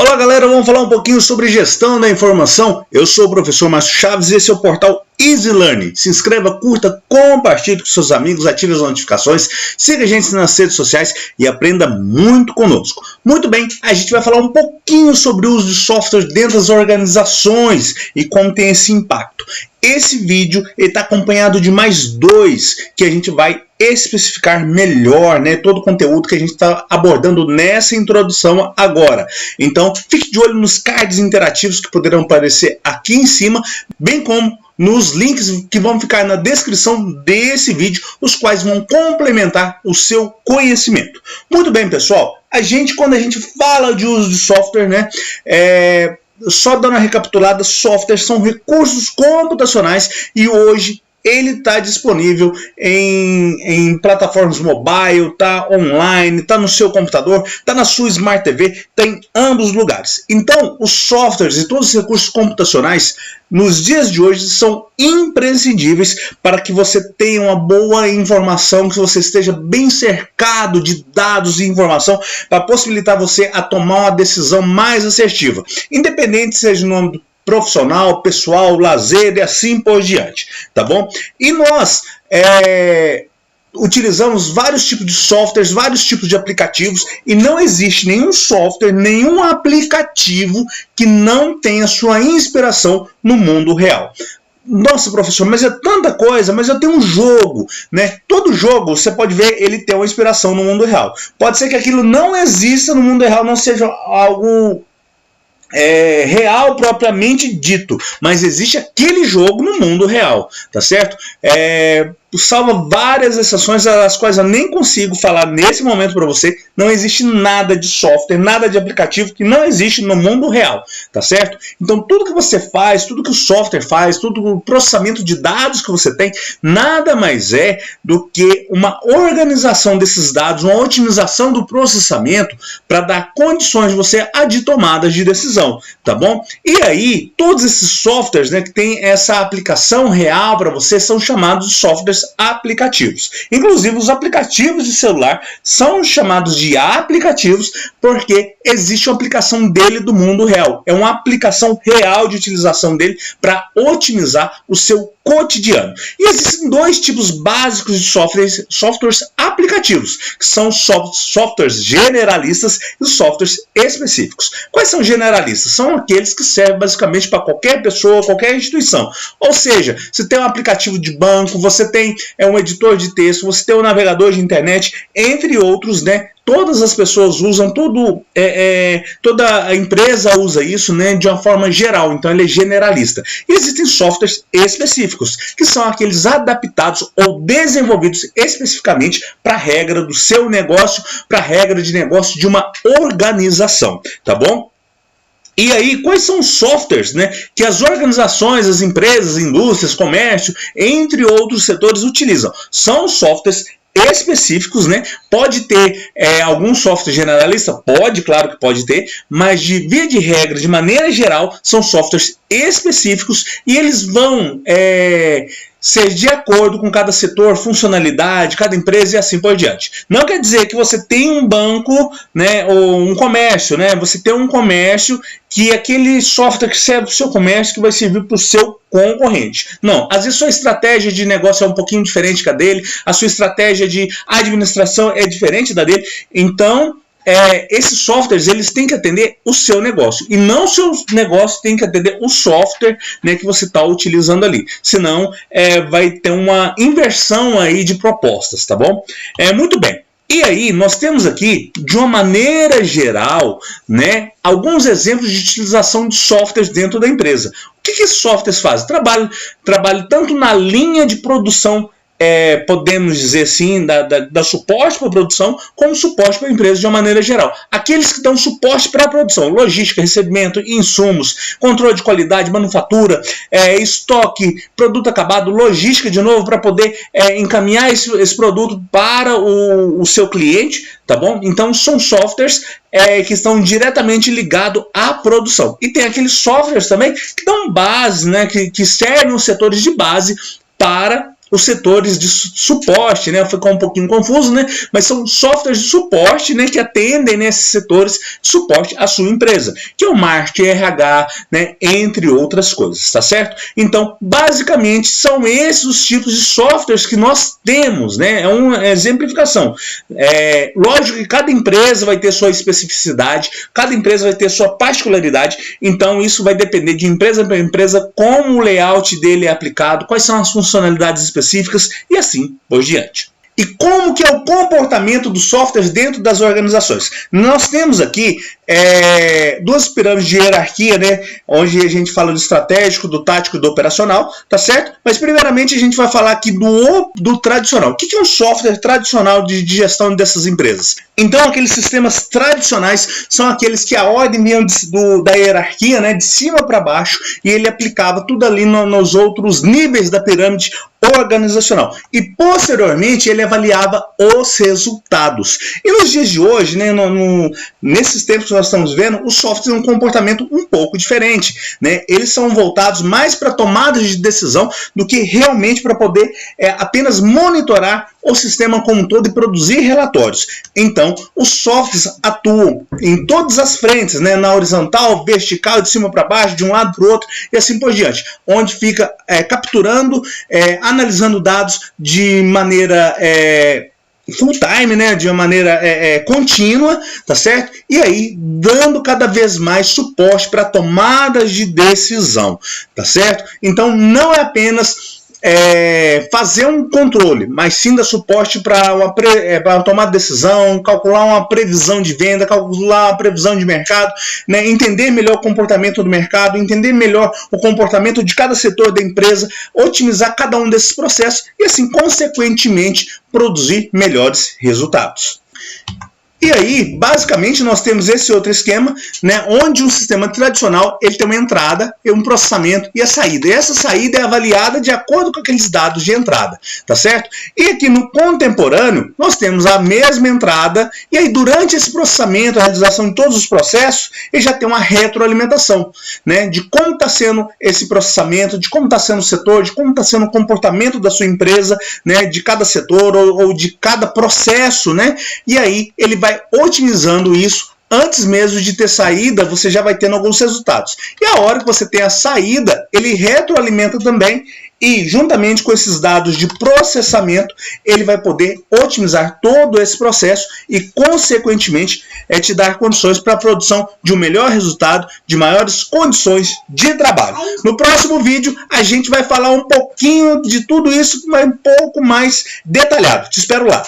Olá galera, vamos falar um pouquinho sobre gestão da informação. Eu sou o professor Márcio Chaves e esse é o portal Easy Learning. Se inscreva, curta, compartilhe com seus amigos, ative as notificações, siga a gente nas redes sociais e aprenda muito conosco. Muito bem, a gente vai falar um pouquinho sobre o uso de software dentro das organizações e como tem esse impacto. Esse vídeo está acompanhado de mais dois que a gente vai especificar melhor, né, todo o conteúdo que a gente está abordando nessa introdução agora. Então, fique de olho nos cards interativos que poderão aparecer aqui em cima, bem como nos links que vão ficar na descrição desse vídeo, os quais vão complementar o seu conhecimento. Muito bem, pessoal, quando a gente fala de uso de software, né, só dando uma recapitulada, softwares são recursos computacionais e hoje ele está disponível em plataformas mobile, está online, está no seu computador, está na sua Smart TV, está em ambos os lugares. Então, os softwares e todos os recursos computacionais nos dias de hoje são imprescindíveis para que você tenha uma boa informação, que você esteja bem cercado de dados e informação para possibilitar você a tomar uma decisão mais assertiva, independente seja no âmbito profissional, pessoal, lazer e assim por diante, tá bom? E nós utilizamos vários tipos de softwares, vários tipos de aplicativos e não existe nenhum software, nenhum aplicativo que não tenha sua inspiração no mundo real. Nossa, professor, mas é tanta coisa, mas eu tenho um jogo, né? Todo jogo, você pode ver, ele tem uma inspiração no mundo real. Pode ser que aquilo não exista no mundo real, não seja algo real propriamente dito, mas existe aquele jogo no mundo real, tá certo? Salva várias exceções, as quais eu nem consigo falar nesse momento para você. Não existe nada de software, nada de aplicativo que não existe no mundo real, tá certo? Então tudo que você faz, tudo que o software faz, todo o processamento de dados que você tem, nada mais é do que uma organização desses dados, uma otimização do processamento para dar condições de você de tomadas de decisão, tá bom? E aí, todos esses softwares, né, que tem essa aplicação real para você são chamados de softwares aplicativos. Inclusive, os aplicativos de celular são chamados de aplicativos porque existe uma aplicação dele do mundo real. É uma aplicação real de utilização dele para otimizar o seu cotidiano. E existem dois tipos básicos de softwares aplicativos, que são softwares generalistas e softwares específicos. Quais são generalistas? São aqueles que servem basicamente para qualquer pessoa, qualquer instituição. Ou seja, você tem um aplicativo de banco, você tem um editor de texto, você tem um navegador de internet, entre outros, né? Todas as pessoas usam, toda a empresa usa isso, né, de uma forma geral, então ele é generalista. E existem softwares específicos, que são aqueles adaptados ou desenvolvidos especificamente para a regra do seu negócio, para a regra de negócio de uma organização, tá bom? E aí, quais são os softwares, né, que as organizações, as empresas, indústrias, comércio, entre outros setores utilizam? São softwares específicos, né? Pode ter algum software generalista? Pode, claro que pode ter, mas de via de regra, de maneira geral, são softwares específicos e eles vão ser de acordo com cada setor, funcionalidade, cada empresa e assim por diante. Não quer dizer que você tem um banco, né, ou um comércio, né? Você tem um comércio que aquele software que serve para o seu comércio que vai servir para o seu concorrente. Não, às vezes sua estratégia de negócio é um pouquinho diferente da dele, a sua estratégia de administração é diferente da dele, então esses softwares eles têm que atender o seu negócio e não o seu negócio tem que atender o software, né, que você está utilizando ali, senão vai ter uma inversão aí de propostas, tá bom? Muito bem. E aí, nós temos aqui, de uma maneira geral, né, alguns exemplos de utilização de softwares dentro da empresa. O que esses softwares fazem? Trabalham tanto na linha de produção, podemos dizer assim, da suporte para a produção, como suporte para a empresa de uma maneira geral. Aqueles que dão suporte para a produção, logística, recebimento, insumos, controle de qualidade, manufatura, estoque, produto acabado, logística de novo para poder encaminhar esse produto para o seu cliente, tá bom? Então são softwares que estão diretamente ligados à produção. E tem aqueles softwares também que dão base, né, que servem os setores de base para os setores de suporte, né? Ficou um pouquinho confuso, né? Mas são softwares de suporte, né, que atendem nesses setores de suporte à sua empresa, que é o marketing, RH, né, entre outras coisas, tá certo? Então, basicamente, são esses os tipos de softwares que nós temos, né? É uma exemplificação. Lógico que cada empresa vai ter sua especificidade, cada empresa vai ter sua particularidade, então isso vai depender de empresa para empresa, como o layout dele é aplicado, quais são as funcionalidades específicas e assim por diante. E como que é o comportamento dos softwares dentro das organizações? Nós temos aqui duas pirâmides de hierarquia, né? Onde a gente fala do estratégico, do tático e do operacional, tá certo? Mas primeiramente a gente vai falar aqui do tradicional. O que é um software tradicional de gestão dessas empresas? Então, aqueles sistemas tradicionais são aqueles que a ordem vinha da hierarquia, né, de cima para baixo, e ele aplicava tudo ali nos outros níveis da pirâmide organizacional. E, posteriormente, ele avaliava os resultados. E nos dias de hoje, né, nesses tempos que nós estamos vendo, os softwares têm um comportamento um pouco diferente, né? Eles são voltados mais para tomadas de decisão do que realmente para poder apenas monitorar o sistema como um todo e produzir relatórios. Então, os softwares atuam em todas as frentes, né? Na horizontal, vertical, de cima para baixo, de um lado para o outro e assim por diante, onde fica capturando, analisando dados de maneira full time, né, de uma maneira contínua, tá certo? E aí dando cada vez mais suporte para tomadas de decisão, tá certo? Então não é apenas fazer um controle, mas sim dar suporte para tomar decisão, calcular uma previsão de venda, calcular uma previsão de mercado, né, entender melhor o comportamento do mercado, entender melhor o comportamento de cada setor da empresa, otimizar cada um desses processos e assim, consequentemente, produzir melhores resultados. E aí, basicamente, nós temos esse outro esquema, né, onde um sistema tradicional ele tem uma entrada, um processamento e a saída. E essa saída é avaliada de acordo com aqueles dados de entrada, tá certo? E aqui no contemporâneo, nós temos a mesma entrada, e aí durante esse processamento, a realização de todos os processos, ele já tem uma retroalimentação, né, de como está sendo esse processamento, de como está sendo o setor, de como está sendo o comportamento da sua empresa, né, de cada setor ou de cada processo, né? E aí ele vai otimizando isso. Antes mesmo de ter saída, você já vai tendo alguns resultados. E a hora que você tem a saída, ele retroalimenta também e, juntamente com esses dados de processamento, ele vai poder otimizar todo esse processo e, consequentemente, te dar condições para a produção de um melhor resultado, de maiores condições de trabalho. No próximo vídeo, a gente vai falar um pouquinho de tudo isso, mas um pouco mais detalhado. Te espero lá.